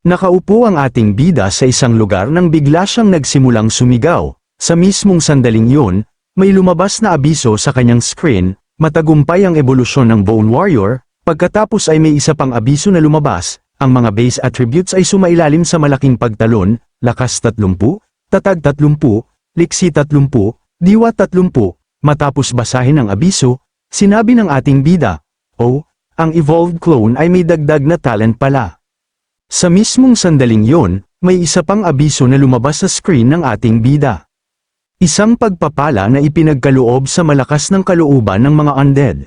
Nakaupo ang ating bida sa isang lugar nang bigla siyang nagsimulang sumigaw. Sa mismong sandaling yun, may lumabas na abiso sa kanyang screen, matagumpay ang ebolusyon ng Bone Warrior, pagkatapos ay may isa pang abiso na lumabas, ang mga base attributes ay sumailalim sa malaking pagtalon, lakas 30, tatag 30, liksi 30, diwa 30, matapos basahin ang abiso, sinabi ng ating bida, "Oh, ang evolved clone ay may dagdag na talent pala." Sa mismong sandaling yon, may isa pang abiso na lumabas sa screen ng ating bida. Isang pagpapala na ipinagkaloob sa malakas ng kalooban ng mga undead.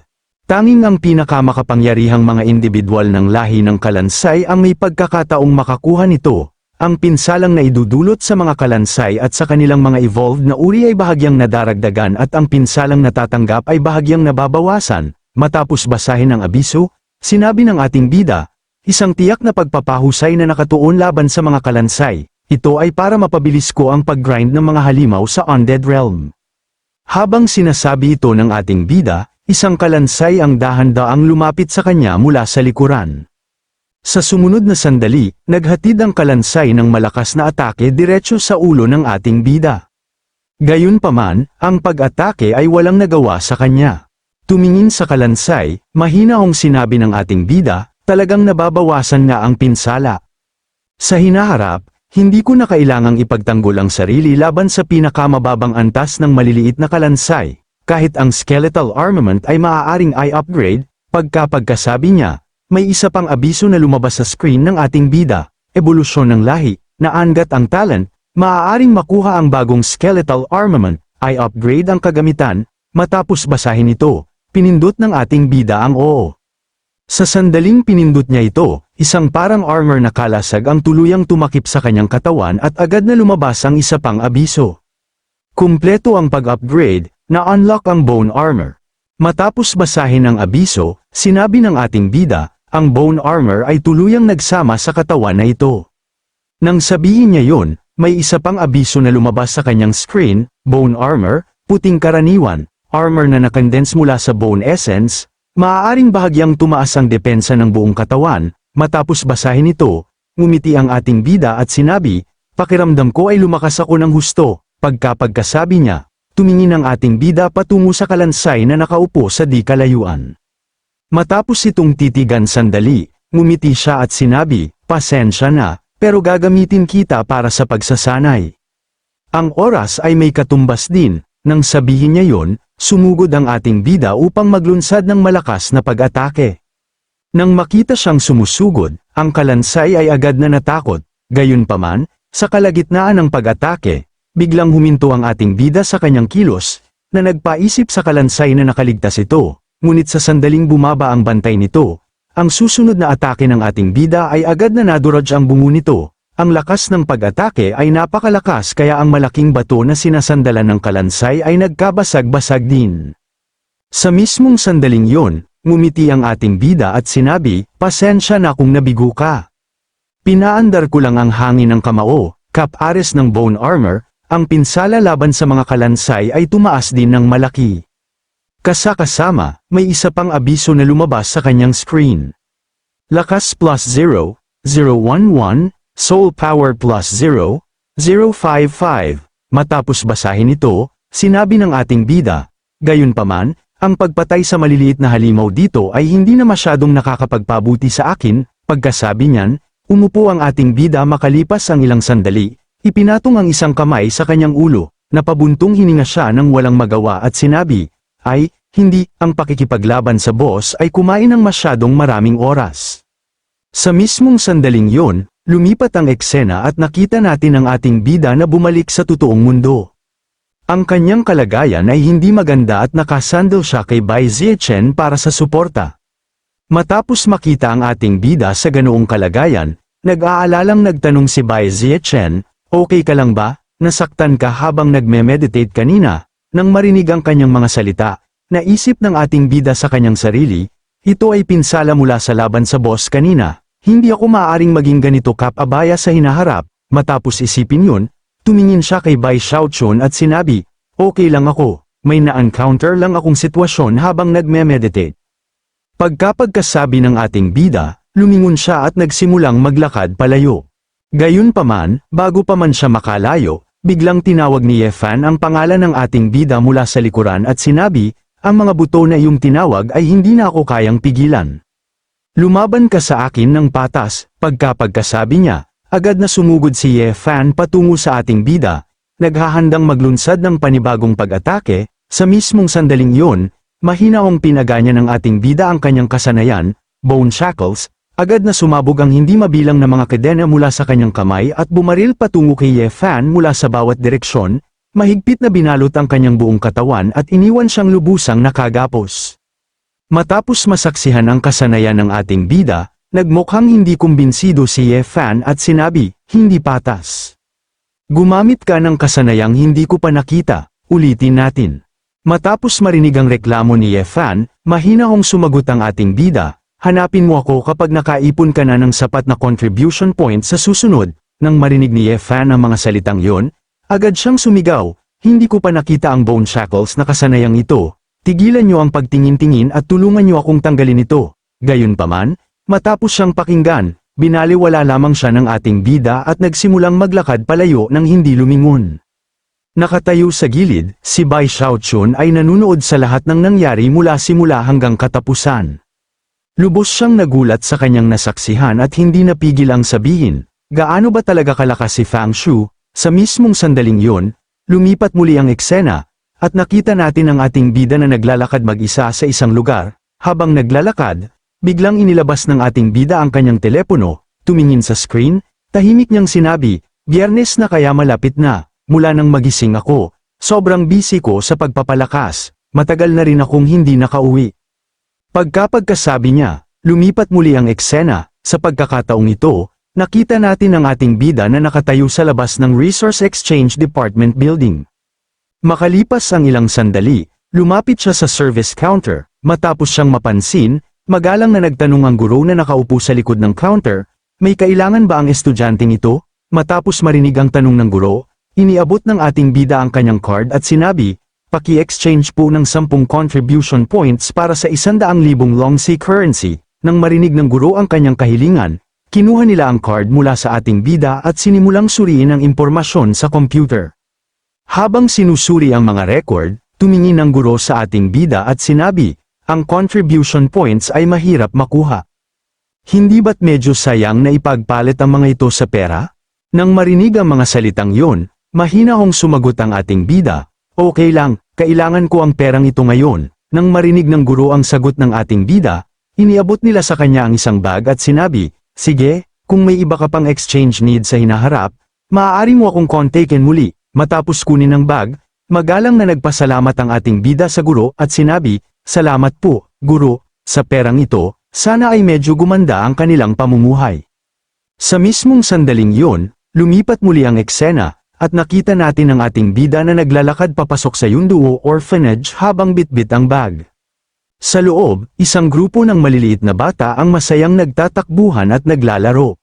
Tanging ang pinakamakapangyarihang mga individual ng lahi ng Kalansay ang may pagkakataong makakuha nito. Ang pinsalang na idudulot sa mga Kalansay at sa kanilang mga evolved na uri ay bahagyang nadaragdagan at ang pinsalang natatanggap ay bahagyang nababawasan. Matapos basahin ang abiso, sinabi ng ating bida, "Isang tiyak na pagpapahusay na nakatuon laban sa mga Kalansay. Ito ay para mapabilis ko ang pag-grind ng mga halimaw sa Undead Realm." Habang sinasabi ito ng ating bida, isang Kalansay ang dahan-daang lumapit sa kanya mula sa likuran. Sa sumunod na sandali, naghatid ang Kalansay ng malakas na atake diretso sa ulo ng ating bida. Gayunpaman, ang pag-atake ay walang nagawa sa kanya. Tumingin sa Kalansay, mahinahong sinabi ng ating bida, "Talagang nababawasan nga ang pinsala. Sa hinaharap, hindi ko na kailangang ipagtanggol ang sarili laban sa pinakamababang antas ng maliliit na Kalansay, kahit ang skeletal armament ay maaaring i-upgrade." Pagkasabi niya, may isa pang abiso na lumabas sa screen ng ating bida, "Ebolusyon ng lahi, naangat ang talent, maaaring makuha ang bagong skeletal armament, i-upgrade ang kagamitan." Matapos basahin ito, pinindot ng ating bida ang oo. Sa sandaling pinindot niya ito, isang parang armor na kalasag ang tuluyang tumakip sa kanyang katawan at agad na lumabas ang isa pang abiso. Kumpleto ang pag-upgrade, na-unlock ang bone armor. Matapos basahin ang abiso, sinabi ng ating bida, ang bone armor ay tuluyang nagsama sa katawan na ito. Nang sabihin niya yon, may isa pang abiso na lumabas sa kanyang screen, bone armor, puting karaniwan, armor na nakondense mula sa bone essence, maaaring bahagyang tumaas ang depensa ng buong katawan. Matapos basahin ito, ngumiti ang ating bida at sinabi, "Pakiramdam ko ay lumakas ako ng husto." Pagkasabi niya, tumingin ang ating bida patungo sa Kalansay na nakaupo sa di kalayuan. Matapos itong titigan sandali, ngumiti siya at sinabi, "Pasensya na, pero gagamitin kita para sa pagsasanay." Ang oras ay may katumbas din. Nang sabihin niya yon, sumugod ang ating bida upang maglunsad ng malakas na pag-atake. Nang makita siyang sumusugod, ang Kalansay ay agad na natakot. Gayunpaman, sa kalagitnaan ng pag-atake, biglang huminto ang ating bida sa kanyang kilos, na nagpaisip sa Kalansay na nakaligtas ito. Ngunit sa sandaling bumaba ang bantay nito, ang susunod na atake ng ating bida ay agad na naduraj ang bungo nito. Ang lakas ng pag-atake ay napakalakas kaya ang malaking bato na sinasandalan ng Kalansay ay nagkabasag-basag din. Sa mismong sandaling yon, ngumiti ang ating bida at sinabi, "Pasensya na kung nabigo ka. Pinaandar ko lang ang hangin ng kamao." Kap-ares ng bone armor, ang pinsala laban sa mga Kalansay ay tumaas din ng malaki. Kasama, may isa pang abiso na lumabas sa kanyang screen. Lakas +0, 011, Soul Power +0, 055. Matapos basahin ito, sinabi ng ating bida, "Gayunpaman, ang pagpatay sa maliliit na halimaw dito ay hindi na masyadong nakakapagpabuti sa akin." Pagkasabi niyan, umupo ang ating bida makalipas ang ilang sandali, ipinatong ang isang kamay sa kanyang ulo, napabuntong hininga siya nang walang magawa at sinabi, "Ay, hindi, ang pakikipaglaban sa boss ay kumain ng masyadong maraming oras." Sa mismong sandaling yon, lumipat ang eksena at nakita natin ang ating bida na bumalik sa totoong mundo. Ang kanyang kalagayan ay hindi maganda at nakasandal siya kay Bai Zichen para sa suporta. Matapos makita ang ating bida sa ganoong kalagayan, nag-aalalang nagtanong si Bai Zichen, "Okay ka lang ba? Nasaktan ka habang nagme-meditate kanina?" Nang marinig ang kanyang mga salita, naisip ng ating bida sa kanyang sarili, "Ito ay pinsala mula sa laban sa boss kanina. Hindi ako maaaring maging ganito kap-abaya sa hinaharap." Matapos isipin yun, tumingin siya kay Bai Xiaochun at sinabi, "Okay lang ako, may na-encounter lang akong sitwasyon habang nagme-meditate." Pagkasabi ng ating bida, lumingon siya at nagsimulang maglakad palayo. Gayunpaman, bago pa man siya makalayo, biglang tinawag ni Yefan ang pangalan ng ating bida mula sa likuran at sinabi, ang mga buto na iyong tinawag ay hindi na ako kayang pigilan. Lumaban ka sa akin ng patas, pagkapagkasabi niya, agad na sumugod si Yefan patungo sa ating bida, naghahandang maglunsad ng panibagong pag-atake, sa mismong sandaling iyon, mahinaong pinaganya ng ating bida ang kanyang kasanayan, bone shackles, agad na sumabog ang hindi mabilang na mga kadena mula sa kanyang kamay at bumaril patungo kay Yefan mula sa bawat direksyon, mahigpit na binalot ang kanyang buong katawan at iniwan siyang lubusang nakagapos. Matapos masaksihan ang kasanayan ng ating bida, nagmukhang hindi kumbinsido si Yefan at sinabi, hindi patas. Gumamit ka ng kasanayang hindi ko pa nakita, ulitin natin. Matapos marinig ang reklamo ni Yefan, mahinahong sumagot ang ating bida, hanapin mo ako kapag nakaipon ka na ng sapat na contribution point sa susunod. Nang marinig ni Yefan ang mga salitang yon, agad siyang sumigaw, hindi ko pa nakita ang bone shackles na kasanayang ito, tigilan niyo ang pagtingin-tingin at tulungan niyo akong tanggalin ito. Gayunpaman, matapos siyang pakinggan, binaliwala lamang siya ng ating bida at nagsimulang maglakad palayo nang hindi lumingon. Nakatayo sa gilid, si Bai Xiaochun ay nanunood sa lahat ng nangyari mula simula hanggang katapusan. Lubos siyang nagulat sa kanyang nasaksihan at hindi napigil ang sabihin, gaano ba talaga kalakas si Fang Shu? Sa mismong sandaling yon, lumipat muli ang eksena, at nakita natin ang ating bida na naglalakad mag-isa sa isang lugar. Habang naglalakad, biglang inilabas ng ating bida ang kanyang telepono, tumingin sa screen, tahimik niyang sinabi, Biyernes na kaya malapit na, mula nang magising ako, sobrang busy ko sa pagpapalakas, matagal na rin akong hindi nakauwi. Pagkapagkasabi niya, lumipat muli ang eksena, sa pagkakataong ito, nakita natin ang ating bida na nakatayo sa labas ng Resource Exchange Department Building. Makalipas ang ilang sandali, lumapit siya sa service counter, matapos siyang mapansin, magalang na nagtanong ang guro na nakaupo sa likod ng counter, may kailangan ba ang estudyanteng ito? Matapos marinig ang tanong ng guro, iniabot ng ating bida ang kanyang card at sinabi, paki-exchange po ng 10 contribution points para sa 100,000 Longxi currency. Nang marinig ng guro ang kanyang kahilingan, kinuha nila ang card mula sa ating bida at sinimulang suriin ang impormasyon sa computer. Habang sinusuri ang mga record, tumingin ang guro sa ating bida at sinabi, ang contribution points ay mahirap makuha. Hindi ba't medyo sayang na ipagpalit ang mga ito sa pera? Nang marinig ang mga salitang yon, mahinahong sumagot ang ating bida, okay lang, kailangan ko ang perang ito ngayon. Nang marinig ng guro ang sagot ng ating bida, iniabot nila sa kanya ang isang bag at sinabi, sige, kung may iba ka pang exchange need sa hinaharap, maaari mo akong kontakin muli. Matapos kunin ang bag, magalang na nagpasalamat ang ating bida sa guro at sinabi, salamat po, guro, sa perang ito, sana ay medyo gumanda ang kanilang pamumuhay. Sa mismong sandaling yon, lumipat muli ang eksena, at nakita natin ang ating bida na naglalakad papasok sa Yunduo Orphanage habang bitbit ang bag. Sa loob, isang grupo ng maliliit na bata ang masayang nagtatakbuhan at naglalaro.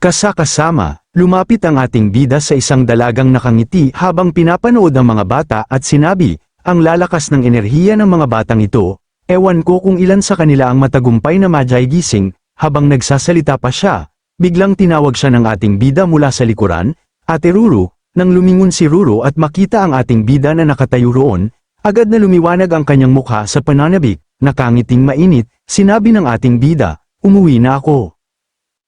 Kasama, lumapit ang ating bida sa isang dalagang nakangiti habang pinapanood ang mga bata at sinabi, ang lalakas ng enerhiya ng mga batang ito, ewan ko kung ilan sa kanila ang matagumpay na Magi gising. Habang nagsasalita pa siya, biglang tinawag siya ng ating bida mula sa likuran, Ate Ruru. Nang lumingon si Ruru at makita ang ating bida na nakatayo roon, agad na lumiwanag ang kanyang mukha sa pananabik, nakangiting mainit, sinabi ng ating bida, umuwi na ako.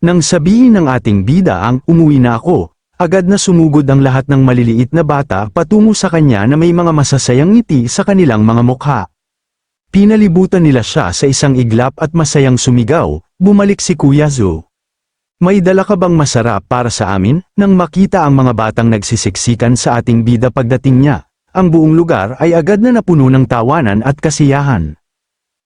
Nang sabihin ng ating bida ang umuwi na ako, agad na sumugod ang lahat ng maliliit na bata patungo sa kanya na may mga masasayang ngiti sa kanilang mga mukha. Pinalibutan nila siya sa isang iglap at masayang sumigaw, bumalik si Kuya Zhou. May dala ka bang masarap para sa amin? Nang makita ang mga batang nagsisiksikan sa ating bida pagdating niya, ang buong lugar ay agad na napuno ng tawanan at kasiyahan.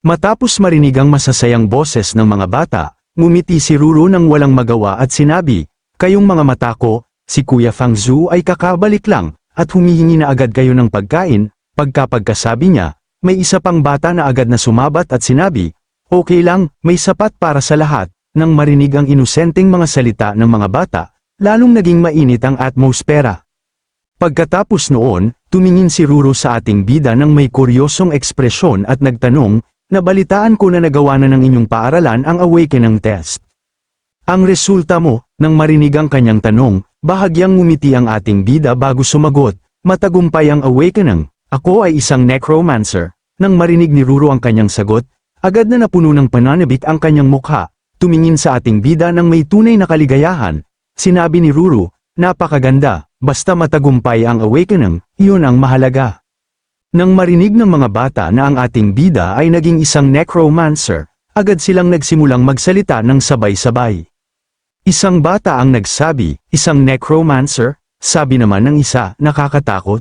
Matapos marinig ang masasayang boses ng mga bata, ngumiti si Ruru nang walang magawa at sinabi, kayong mga mata ko, si Kuya Fang Zhu ay kakabalik lang, at humihingi na agad kayo ng pagkain. Pagkapagkasabi niya, may isa pang bata na agad na sumabat at sinabi, okay lang, may sapat para sa lahat. Nang marinig ang inosenteng mga salita ng mga bata, lalong naging mainit ang atmosfera. Pagkatapos noon, tumingin si Ruru sa ating bida ng may kuryosong ekspresyon at nagtanong, nabalitaan ko na nagawa na ng inyong paaralan ang awakening test. Ang resulta mo, nang marinig ang kanyang tanong, bahagyang ngumiti ang ating bida bago sumagot, matagumpay ang awakening, ako ay isang necromancer. Nang marinig ni Ruru ang kanyang sagot, agad na napuno ng pananabik ang kanyang mukha, tumingin sa ating bida ng may tunay na kaligayahan. Sinabi ni Ruru, napakaganda, basta matagumpay ang awakening, iyon ang mahalaga. Nang marinig ng mga bata na ang ating bida ay naging isang necromancer, agad silang nagsimulang magsalita ng sabay-sabay. Isang bata ang nagsabi, isang necromancer, sabi naman ng isa, nakakatakot.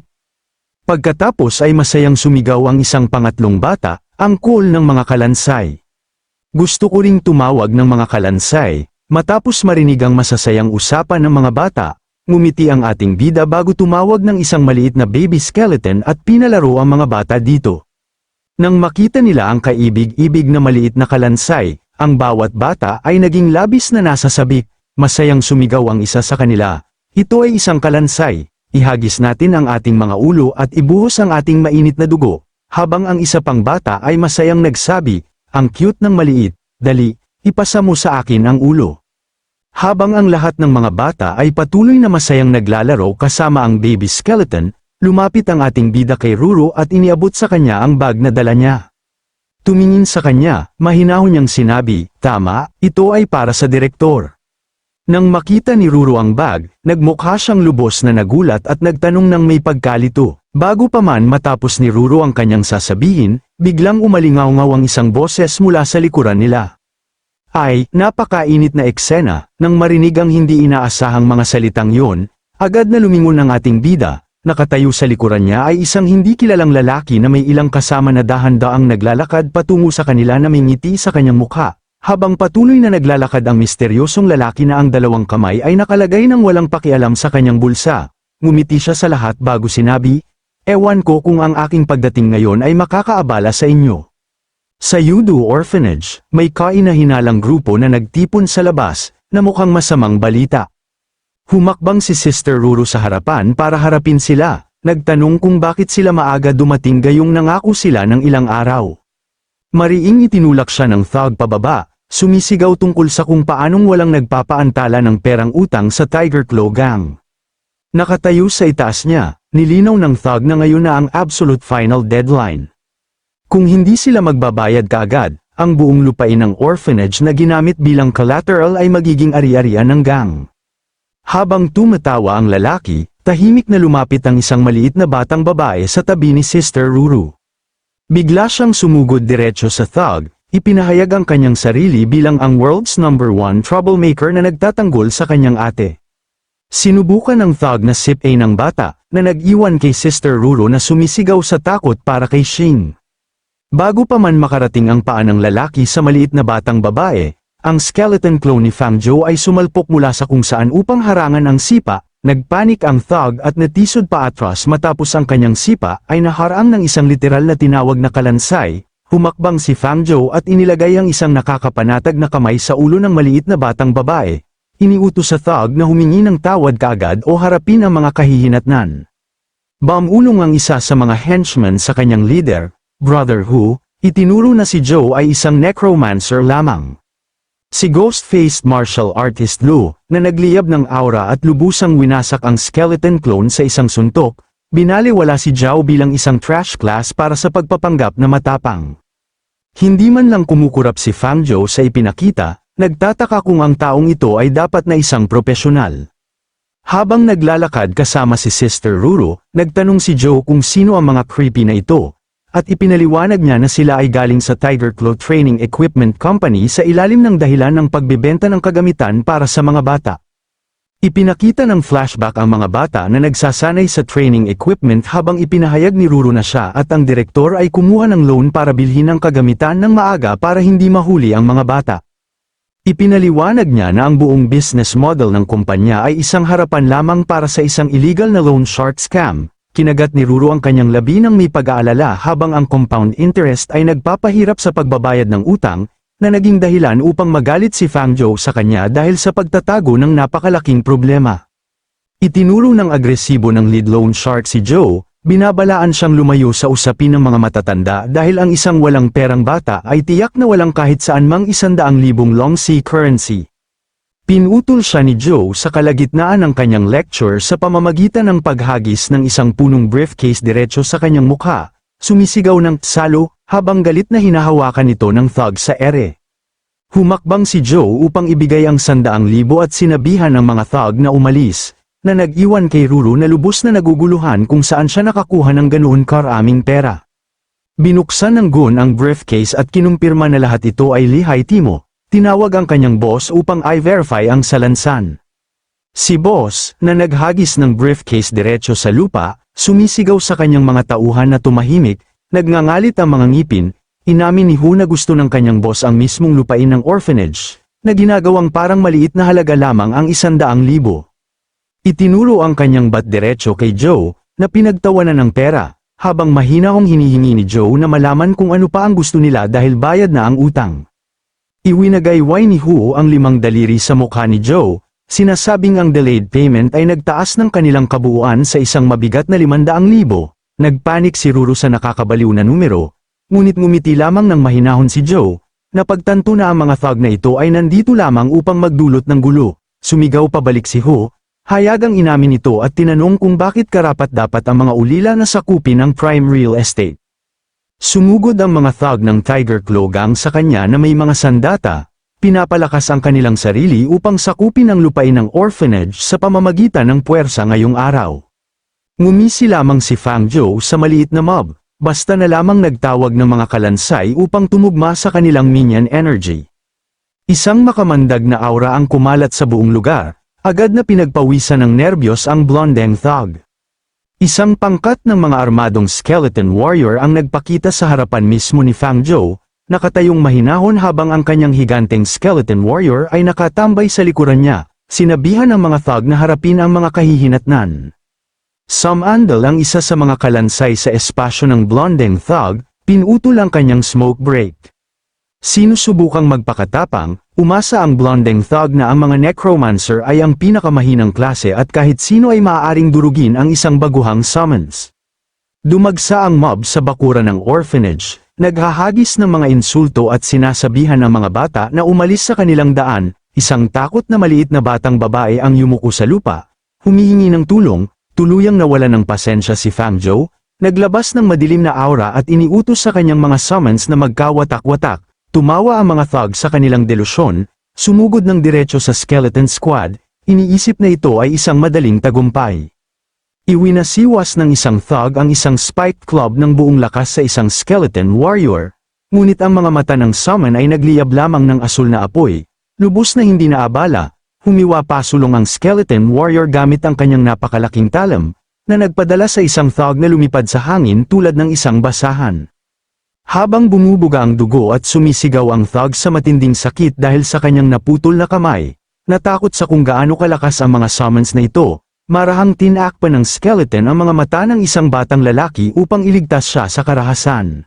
Pagkatapos ay masayang sumigaw ang isang pangatlong bata, ang cool ng mga kalansay. Gusto ko ring tumawag ng mga kalansay, matapos marinig ang masasayang usapan ng mga bata, ngumiti ang ating bida bago tumawag ng isang maliit na baby skeleton at pinalaro ang mga bata dito. Nang makita nila ang kaibig-ibig na maliit na kalansay, ang bawat bata ay naging labis na nasasabik. Masayang sumigaw ang isa sa kanila, ito ay isang kalansay, ihagis natin ang ating mga ulo at ibuhos ang ating mainit na dugo, habang ang isa pang bata ay masayang nagsabi, ang cute ng maliit, dali, ipasa mo sa akin ang ulo. Habang ang lahat ng mga bata ay patuloy na masayang naglalaro kasama ang baby skeleton, lumapit ang ating bida kay Ruru at iniabot sa kanya ang bag na dala niya. Tumingin sa kanya, mahinahon niyang sinabi, tama, ito ay para sa direktor. Nang makita ni Ruru ang bag, nagmukha siyang lubos na nagulat at nagtanong ng may pagkalito. Bago pa man matapos ni Ruru ang kanyang sasabihin, biglang umalingaw-ngaw ang isang boses mula sa likuran nila. Ay, napakainit na eksena, nang marinig ang hindi inaasahang mga salitang yon, agad na lumingon ang ating bida, nakatayo sa likuran niya ay isang hindi kilalang lalaki na may ilang kasama na dahan-daang naglalakad patungo sa kanila na may ngiti sa kanyang mukha. Habang patuloy na naglalakad ang misteryosong lalaki na ang dalawang kamay ay nakalagay ng walang pakialam sa kanyang bulsa, ngumiti siya sa lahat bago sinabi, ewan ko kung ang aking pagdating ngayon ay makakaabala sa inyo. Sa Yudu Orphanage, may kainahinalang grupo na nagtipon sa labas, na mukhang masamang balita. Humakbang si Sister Ruru sa harapan para harapin sila, nagtanong kung bakit sila maaga dumating gayong nangako sila ng ilang araw. Mariing itinulak siya ng thug pababa, sumisigaw tungkol sa kung paanong walang nagpapaantala ng perang utang sa Tiger Claw Gang. Nakatayo sa itaas niya, nilinaw ng thug na ngayon na ang absolute final deadline. Kung hindi sila magbabayad kaagad, ang buong lupain ng orphanage na ginamit bilang collateral ay magiging ari-arian ng gang. Habang tumatawa ang lalaki, tahimik na lumapit ang isang maliit na batang babae sa tabi ni Sister Ruru. Bigla siyang sumugod diretso sa thug, ipinahayag ang kanyang sarili bilang ang world's #1 troublemaker na nagtatanggol sa kanyang ate. Sinubukan ng thug na sip-a ng bata, na nag-iwan kay Sister Ruru na sumisigaw sa takot para kay Shing. Bago pa man makarating ang paa ng lalaki sa maliit na batang babae, ang skeleton clone ni Fang Zhou ay sumalpok mula sa kung saan upang harangan ang sipa, nagpanik ang thug at natisod pa atras matapos ang kanyang sipa ay naharang ng isang literal na tinawag na kalansay. Humakbang si Fang Zhou at inilagay ang isang nakakapanatag na kamay sa ulo ng maliit na batang babae. Iniutos sa thug na humingi ng tawad kaagad o harapin ang mga kahihinatnan. Bamulong ang isa sa mga henchmen sa kanyang leader, Brother Hu, itinuro na si Zhou ay isang necromancer lamang. Si ghost-faced martial artist Lu, na nagliyab ng aura at lubusang winasak ang skeleton clone sa isang suntok, binaliwala si Zhao bilang isang trash class para sa pagpapanggap na matapang. Hindi man lang kumukurap si Fang Zhou sa ipinakita, nagtataka kung ang taong ito ay dapat na isang propesyonal. Habang naglalakad kasama si Sister Ruru, nagtanong si Zhou kung sino ang mga creepy na ito, at ipinaliwanag niya na sila ay galing sa Tiger Claw Training Equipment Company sa ilalim ng dahilan ng pagbebenta ng kagamitan para sa mga bata. Ipinakita ng flashback ang mga bata na nagsasanay sa training equipment habang ipinahayag ni Ruru na siya at ang direktor ay kumuha ng loan para bilhin ang kagamitan ng maaga para hindi mahuli ang mga bata. Ipinaliwanag niya na ang buong business model ng kumpanya ay isang harapan lamang para sa isang illegal na loan shark scam. Kinagat ni Ruru ang kanyang labi ng may pag-aalala habang ang compound interest ay nagpapahirap sa pagbabayad ng utang, na naging dahilan upang magalit si Fang Zhou sa kanya dahil sa pagtatago ng napakalaking problema. Itinuro ng agresibo ng lead loan shark si Zhou, binabalaan siyang lumayo sa usapin ng mga matatanda dahil ang isang walang perang bata ay tiyak na walang kahit saan mang 100,000 long sea currency. Pinutol siya ni Joe sa kalagitnaan ng kanyang lecture sa pamamagitan ng paghagis ng isang punong briefcase diretso sa kanyang mukha, sumisigaw ng "Salo" habang galit na hinahawakan ito ng thug sa ere. Humakbang si Joe upang ibigay ang 100,000 at sinabihan ng mga thug na umalis, na nag-iwan kay Ruru na lubos na naguguluhan kung saan siya nakakuha ng ganoon karaming pera. Binuksan ng gun ang briefcase at kinumpirma na lahat ito ay lihai timo. Tinawag ang kanyang boss upang i-verify ang salansan. Si boss, na naghagis ng briefcase diretso sa lupa, sumisigaw sa kanyang mga tauhan na tumahimik, nagngangalit ang mga ngipin, inamin ni Hu na gusto ng kanyang boss ang mismong lupain ng orphanage, na ginagawang parang maliit na halaga lamang ang 100,000. Itinuro ang kanyang bat diretso kay Joe, na pinagtawanan ng pera, habang mahinahong hinihingi ni Joe na malaman kung ano pa ang gusto nila dahil bayad na ang utang. Iwinagayway ni Hu ang 5 daliri sa mukha ni Joe, sinasabing ang delayed payment ay nagtaas ng kanilang kabuuan sa isang mabigat na 500,000. Nagpanik si Ruru sa nakakabaliw na numero, ngunit ngumiti lamang ng mahinahon si Joe, na pagtanto na ang mga thug na ito ay nandito lamang upang magdulot ng gulo. Sumigaw pabalik si Hu, hayagang inamin ito at tinanong kung bakit karapat-dapat ang mga ulila na sakupin ang prime real estate. Sumugod ang mga thug ng Tiger Claw Gang sa kanya na may mga sandata, pinapalakas ang kanilang sarili upang sakupin ang lupain ng orphanage sa pamamagitan ng puwersa ngayong araw. Ngumisi lamang si Fang Zhou sa maliit na mob, basta na lamang nagtawag ng mga kalansay upang tumugma sa kanilang minion energy. Isang makamandag na aura ang kumalat sa buong lugar, agad na pinagpawisan ng nerbiyos ang blondeng thug. Isang pangkat ng mga armadong skeleton warrior ang nagpakita sa harapan mismo ni Fang Zhou, nakatayong mahinahon habang ang kanyang higanteng skeleton warrior ay nakatambay sa likuran niya, sinabihan ng mga thug na harapin ang mga kahihinatnan. Samandal ang isa sa mga kalansay sa espasyo ng blondeng thug, pinutol ang kanyang smoke break. Sinusubukang magpakatapang, umasa ang blondeng thug na ang mga necromancer ay ang pinakamahinang klase at kahit sino ay maaaring durugin ang isang baguhang summons. Dumagsa ang mob sa bakuran ng orphanage, naghahagis ng mga insulto at sinasabihan ng mga bata na umalis sa kanilang daan. Isang takot na maliit na batang babae ang yumuko sa lupa, humihingi ng tulong, tuluyang nawalan ng pasensya si Fang Zhou, naglabas ng madilim na aura at iniutos sa kanyang mga summons na magkawatak-watak. Tumawa ang mga thug sa kanilang delusyon, sumugod ng diretso sa skeleton squad, iniisip na ito ay isang madaling tagumpay. Iwinasiwas ng isang thug ang isang spiked club ng buong lakas sa isang skeleton warrior, ngunit ang mga mata ng summon ay nagliyab lamang ng asul na apoy, lubos na hindi naabala, humiwa pasulong ang skeleton warrior gamit ang kanyang napakalaking talam, na nagpadala sa isang thug na lumipad sa hangin tulad ng isang basahan. Habang bumubuga ang dugo at sumisigaw ang thug sa matinding sakit dahil sa kanyang naputol na kamay, natakot sa kung gaano kalakas ang mga summons na ito, marahang tinakpan ng skeleton ang mga mata ng isang batang lalaki upang iligtas siya sa karahasan.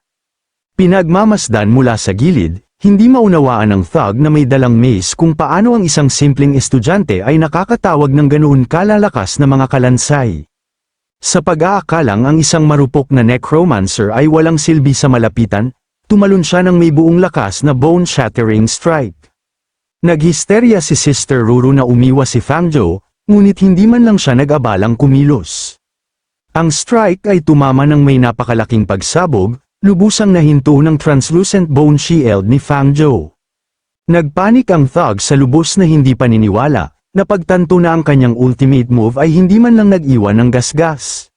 Pinagmamasdan mula sa gilid, hindi maunawaan ng thug na may dalang mace kung paano ang isang simpleng estudyante ay nakakatawag ng ganoon kalalakas na mga kalansay. Sa pag-aakalang ang isang marupok na necromancer ay walang silbi sa malapitan, tumalon siya ng may buong lakas na bone-shattering strike. Naghisterya si Sister Ruru na umiwas si Fang Zhou, ngunit hindi man lang siya nag-abalang kumilos. Ang strike ay tumama ng may napakalaking pagsabog, lubusang nahinto ng translucent bone shield ni Fang Zhou. Nagpanik ang thug sa lubos na hindi paniniwala, napagtanto na ang kanyang ultimate move ay hindi man lang nag-iwan ng gasgas.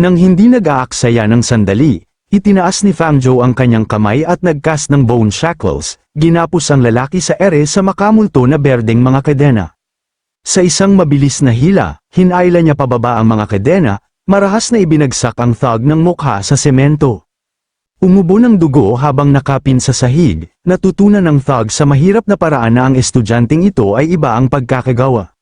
Nang hindi nag-aaksaya ng sandali, itinaas ni Fang Zhou ang kanyang kamay at nagcast ng bone shackles, ginapos ang lalaki sa ere sa makamulto na berdeng mga kadena. Sa isang mabilis na hila, hinayla niya pababa ang mga kadena, marahas na ibinagsak ang thug ng mukha sa semento. Umubo ng dugo habang nakapin sa sahig, natutunan ng thug sa mahirap na paraan na ang estudyanteng ito ay iba ang pagkakagawa.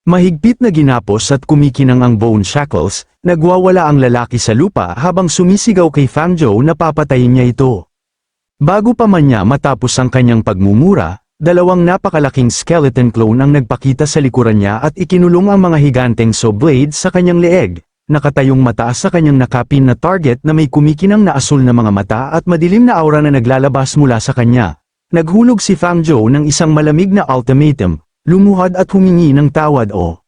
Mahigpit na ginapos at kumikinang ang bone shackles, nagwawala ang lalaki sa lupa habang sumisigaw kay Fang Zhou na papatayin niya ito. Bago pa man niya matapos ang kanyang pagmumura, dalawang napakalaking skeleton clone ang nagpakita sa likuran niya at ikinulong ang mga higanteng saw blades sa kanyang leeg. Nakatayong mataas sa kanyang nakapin na target na may kumikinang na asul na mga mata at madilim na aura na naglalabas mula sa kanya. Naghulog si Fang Zhou ng isang malamig na ultimatum, Lumuhad at humingi ng tawad o